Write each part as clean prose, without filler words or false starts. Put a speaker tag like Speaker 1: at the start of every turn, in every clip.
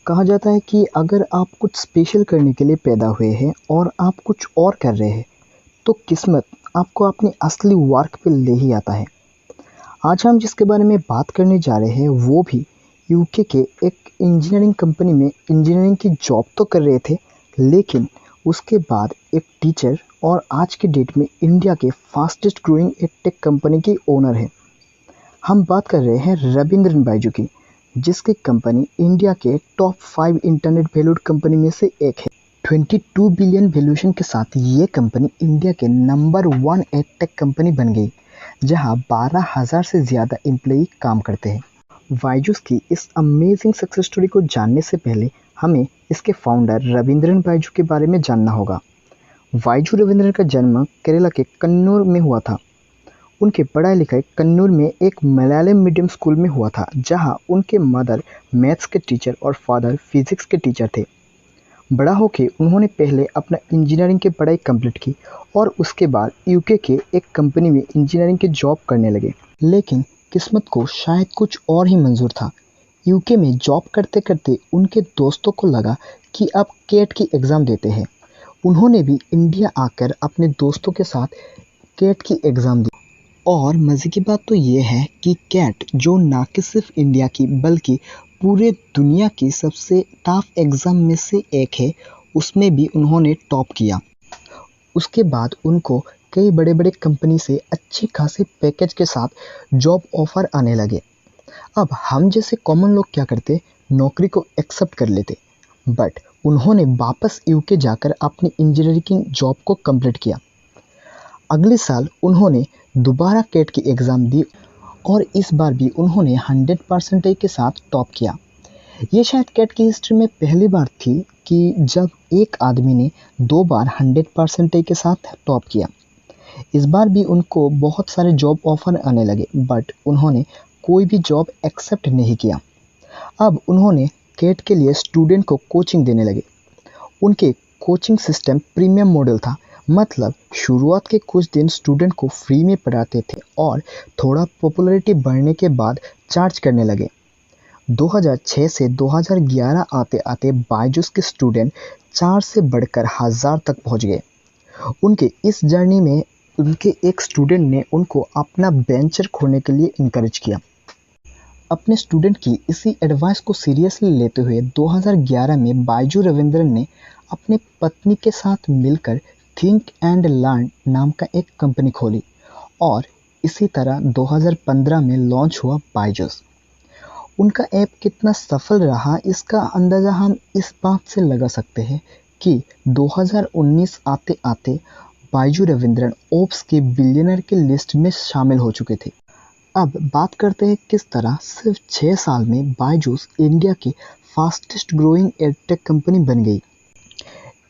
Speaker 1: कहा जाता है कि अगर आप कुछ स्पेशल करने के लिए पैदा हुए हैं और आप कुछ और कर रहे हैं तो किस्मत आपको अपनी असली वर्क पे ले ही आता है। आज हम जिसके बारे में बात करने जा रहे हैं वो भी यूके के एक इंजीनियरिंग कंपनी में इंजीनियरिंग की जॉब तो कर रहे थे, लेकिन उसके बाद एक टीचर और आज के डेट में इंडिया के फास्टेस्ट ग्रोइंग एक टेक कंपनी की ओनर है। हम बात कर रहे हैं रविंद्रन बाइजू की, जिसकी कंपनी इंडिया के टॉप 5 इंटरनेट वैल्यूड कंपनी में से एक है। 22 बिलियन वैल्यूएशन के साथ ये कंपनी इंडिया के नंबर 1 एडटेक कंपनी बन गई, जहां 12,000 से ज़्यादा एम्प्लॉई काम करते हैं। बाइजूस की इस अमेजिंग सक्सेस स्टोरी को जानने से पहले हमें इसके फाउंडर रविंद्रन बाइजू के बारे में जानना होगा। बाइजू रविंद्रन का जन्म केरला के कन्नूर में हुआ था। उनकी पढ़ाई लिखाई कन्नूर में एक मलयालम मीडियम स्कूल में हुआ था, जहां उनके मदर मैथ्स के टीचर और फादर फिजिक्स के टीचर थे। बड़ा होकर उन्होंने पहले अपना इंजीनियरिंग की पढ़ाई कंप्लीट की और उसके बाद यूके के एक कंपनी में इंजीनियरिंग की जॉब करने लगे। लेकिन किस्मत को शायद कुछ और ही मंजूर था। यूके में जॉब करते करते उनके दोस्तों को लगा कि अब कैट की एग्ज़ाम देते हैं। उन्होंने भी इंडिया आकर अपने दोस्तों के साथ कैट की एग्ज़ाम दी। और मज़े की बात तो ये है कि कैट, जो ना कि सिर्फ इंडिया की बल्कि पूरे दुनिया की सबसे टफ एग्ज़ाम में से एक है, उसमें भी उन्होंने टॉप किया। उसके बाद उनको कई बड़े बड़े कंपनी से अच्छे खासे पैकेज के साथ जॉब ऑफ़र आने लगे। अब हम जैसे कॉमन लोग क्या करते, नौकरी को एक्सेप्ट कर लेते, बट उन्होंने वापस यूके जाकर अपनी इंजीनियरिंग जॉब को कंप्लीट किया। अगले साल उन्होंने दोबारा कैट की एग्ज़ाम दी और इस बार भी उन्होंने 100% के साथ टॉप किया। ये शायद कैट की हिस्ट्री में पहली बार थी कि जब एक आदमी ने 2 बार 100% के साथ टॉप किया। इस बार भी उनको बहुत सारे जॉब ऑफर आने लगे, बट उन्होंने कोई भी जॉब एक्सेप्ट नहीं किया। अब उन्होंने कैट के लिए स्टूडेंट को कोचिंग देने लगे। उनके कोचिंग सिस्टम प्रीमियम मॉडल था, मतलब शुरुआत के कुछ दिन स्टूडेंट को फ्री में पढ़ाते थे और थोड़ा पॉपुलैरिटी बढ़ने के बाद चार्ज करने लगे। 2006 से 2011 आते आते बायजूस के स्टूडेंट 4 से बढ़कर 1000 तक पहुंच गए। उनके इस जर्नी में उनके एक स्टूडेंट ने उनको अपना वेंचर खोलने के लिए इनकरेज किया। अपने स्टूडेंट की इसी एडवाइस को सीरियसली लेते हुए 2011 में बाइजू रविंद्रन ने अपने पत्नी के साथ मिलकर थिंक एंड लर्न नाम का एक कंपनी खोली और इसी तरह 2015 में लॉन्च हुआ बायजूस। उनका ऐप कितना सफल रहा इसका अंदाज़ा हम इस बात से लगा सकते हैं कि 2019 आते आते बाइजू रविंद्रन ओप्स के बिलियनर की लिस्ट में शामिल हो चुके थे। अब बात करते हैं किस तरह सिर्फ 6 साल में बायजूस इंडिया की फास्टेस्ट ग्रोइंग एडटेक कंपनी बन गई।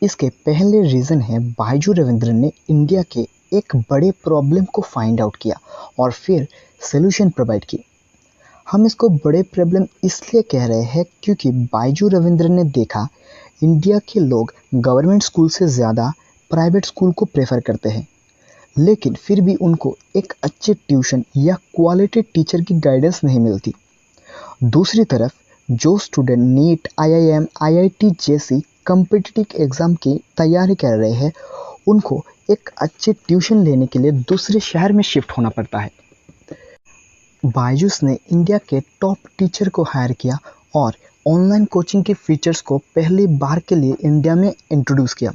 Speaker 1: इसके पहले रीज़न है बाइजू रविंद्रन ने इंडिया के एक बड़े प्रॉब्लम को फाइंड आउट किया और फिर सॉल्यूशन प्रोवाइड की। हम इसको बड़े प्रॉब्लम इसलिए कह रहे हैं क्योंकि बाइजू रविंद्रन ने देखा इंडिया के लोग गवर्नमेंट स्कूल से ज़्यादा प्राइवेट स्कूल को प्रेफर करते हैं, लेकिन फिर भी उनको एक अच्छे ट्यूशन या क्वालिटी टीचर की गाइडेंस नहीं मिलती। दूसरी तरफ जो स्टूडेंट नीट, IIM, IIT जैसी कॉम्पिटिटिव एग्ज़ाम की तैयारी कर रहे हैं, उनको एक अच्छी ट्यूशन लेने के लिए दूसरे शहर में शिफ्ट होना पड़ता है। बायजूस ने इंडिया के टॉप टीचर को हायर किया और ऑनलाइन कोचिंग के फीचर्स को पहली बार के लिए इंडिया में इंट्रोड्यूस किया,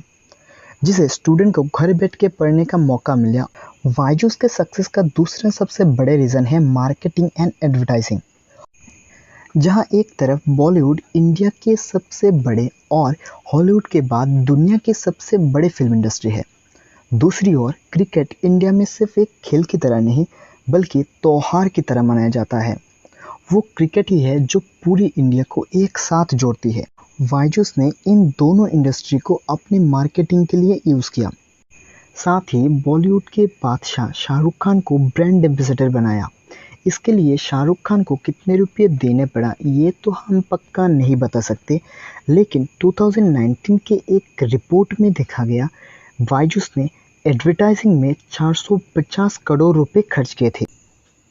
Speaker 1: जिसे स्टूडेंट को घर बैठ के पढ़ने का मौका मिला। बायजूस के सक्सेस का दूसरा सबसे बड़े रीज़न है मार्केटिंग एंड एडवर्टाइजिंग। जहां एक तरफ बॉलीवुड इंडिया के सबसे बड़े और हॉलीवुड के बाद दुनिया की सबसे बड़े फिल्म इंडस्ट्री है, दूसरी ओर क्रिकेट इंडिया में सिर्फ एक खेल की तरह नहीं बल्कि त्योहार की तरह मनाया जाता है। वो क्रिकेट ही है जो पूरी इंडिया को एक साथ जोड़ती है। बायजूस ने इन दोनों इंडस्ट्री को अपनी मार्केटिंग के लिए यूज़ किया। साथ ही बॉलीवुड के बादशाह शाहरुख खान को ब्रांड एम्बेसडर बनाया। इसके लिए शाहरुख खान को कितने रुपये देने पड़ा ये तो हम पक्का नहीं बता सकते, लेकिन 2019 के एक रिपोर्ट में देखा गया बायजूस ने एडवर्टाइजिंग में 450 करोड़ रुपए खर्च किए थे।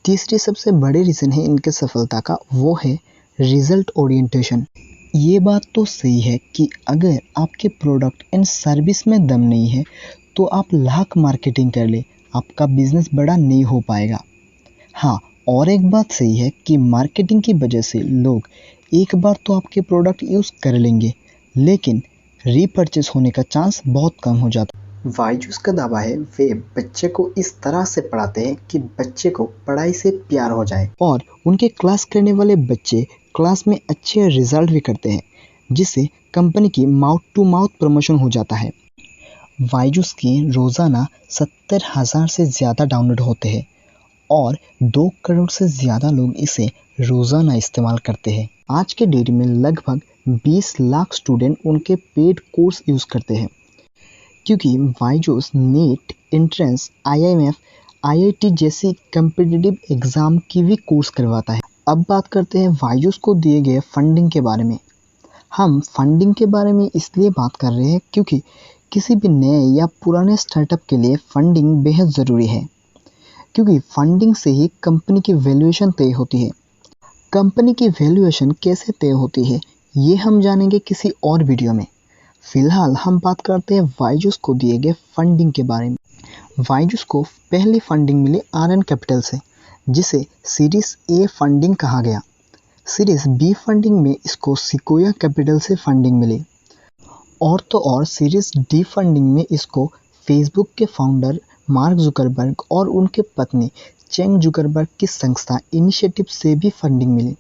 Speaker 1: तीसरी सबसे बड़े रीज़न है इनके सफलता का, वो है रिजल्ट ओरिएंटेशन। ये बात तो सही है कि अगर आपके प्रोडक्ट एंड सर्विस में दम नहीं है तो आप लाख मार्केटिंग कर ले, आपका बिजनेस बड़ा नहीं हो पाएगा। हाँ, और एक बात सही है कि मार्केटिंग की वजह से लोग एक बार तो आपके प्रोडक्ट यूज़ कर लेंगे, लेकिन रीपरचेस होने का चांस बहुत कम हो जाता है। बायजूस का दावा है वे बच्चे को इस तरह से पढ़ाते हैं कि बच्चे को पढ़ाई से प्यार हो जाए और उनके क्लास करने वाले बच्चे क्लास में अच्छे रिजल्ट भी करते हैं, जिससे कंपनी की माउथ टू माउथ प्रमोशन हो जाता है। बायजूस के रोज़ाना 70,000 से ज़्यादा डाउनलोड होते हैं और 2 करोड़ से ज़्यादा लोग इसे रोज़ाना इस्तेमाल करते हैं। आज के डेट में लगभग 20 लाख स्टूडेंट उनके पेड कोर्स यूज़ करते हैं, क्योंकि Byju's NEET, entrance, IIM, IIT जैसी कम्पिटिटिव एग्ज़ाम की भी कोर्स करवाता है। अब बात करते हैं बायजूस को दिए गए फंडिंग के बारे में। हम फंडिंग के बारे में इसलिए बात कर रहे हैं क्योंकि किसी भी नए या पुराने स्टार्टअप के लिए फंडिंग बेहद ज़रूरी है, क्योंकि फंडिंग से ही कंपनी की वैल्यूएशन तय होती है। कंपनी की वैल्यूएशन कैसे तय होती है ये हम जानेंगे किसी और वीडियो में। फिलहाल हम बात करते हैं बायजूस को दिए गए फंडिंग के बारे में। बायजूस को पहली फंडिंग मिली आरएन कैपिटल से, जिसे सीरीज ए फंडिंग कहा गया। सीरीज बी फंडिंग में इसको सिकोया कैपिटल से फंडिंग मिली, और तो और सीरीज डी फंडिंग में इसको फेसबुक के फाउंडर मार्क जुकरबर्ग और उनके पत्नी चेंग जुकरबर्ग की संस्था इनिशिएटिव से भी फंडिंग मिली।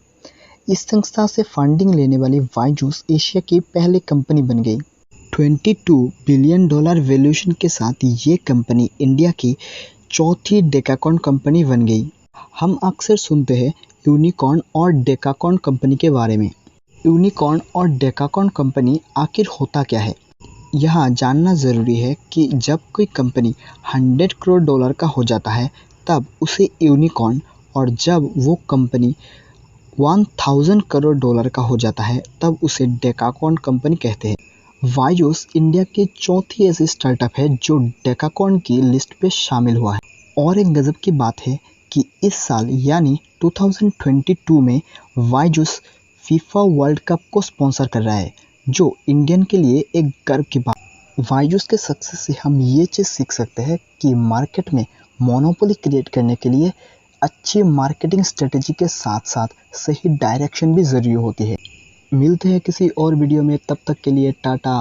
Speaker 1: इस संस्था से फंडिंग लेने वाली बायजूस एशिया की पहली कंपनी बन गई। $22 बिलियन वैल्यूएशन के साथ ये कंपनी इंडिया की चौथी डेकाकॉर्न कंपनी बन गई। हम अक्सर सुनते हैं यूनिकॉर्न और डेकाकॉर्न कंपनी के बारे में। यूनिकॉर्न और डेकाकॉर्न कंपनी आखिर होता क्या है? यहाँ जानना ज़रूरी है कि जब कोई कंपनी $100 करोड़ का हो जाता है तब उसे यूनिकॉर्न, और जब वो कंपनी $1000 करोड़ का हो जाता है तब उसे डेकाकॉर्न कंपनी कहते हैं। बायजूस इंडिया की चौथी ऐसी स्टार्टअप है जो डेकाकॉर्न की लिस्ट पे शामिल हुआ है। और एक गजब की बात है कि इस साल यानी 2022 में बायजूस फीफा वर्ल्ड कप को स्पॉन्सर कर रहा है, जो इंडियन के लिए एक गर्व की बात। बायजूस के सक्सेस से हम ये चीज़ सीख सकते हैं कि मार्केट में मोनोपोली क्रिएट करने के लिए अच्छी मार्केटिंग स्ट्रेटेजी के साथ साथ सही डायरेक्शन भी ज़रूरी होती है। मिलते हैं किसी और वीडियो में, तब तक के लिए टाटा।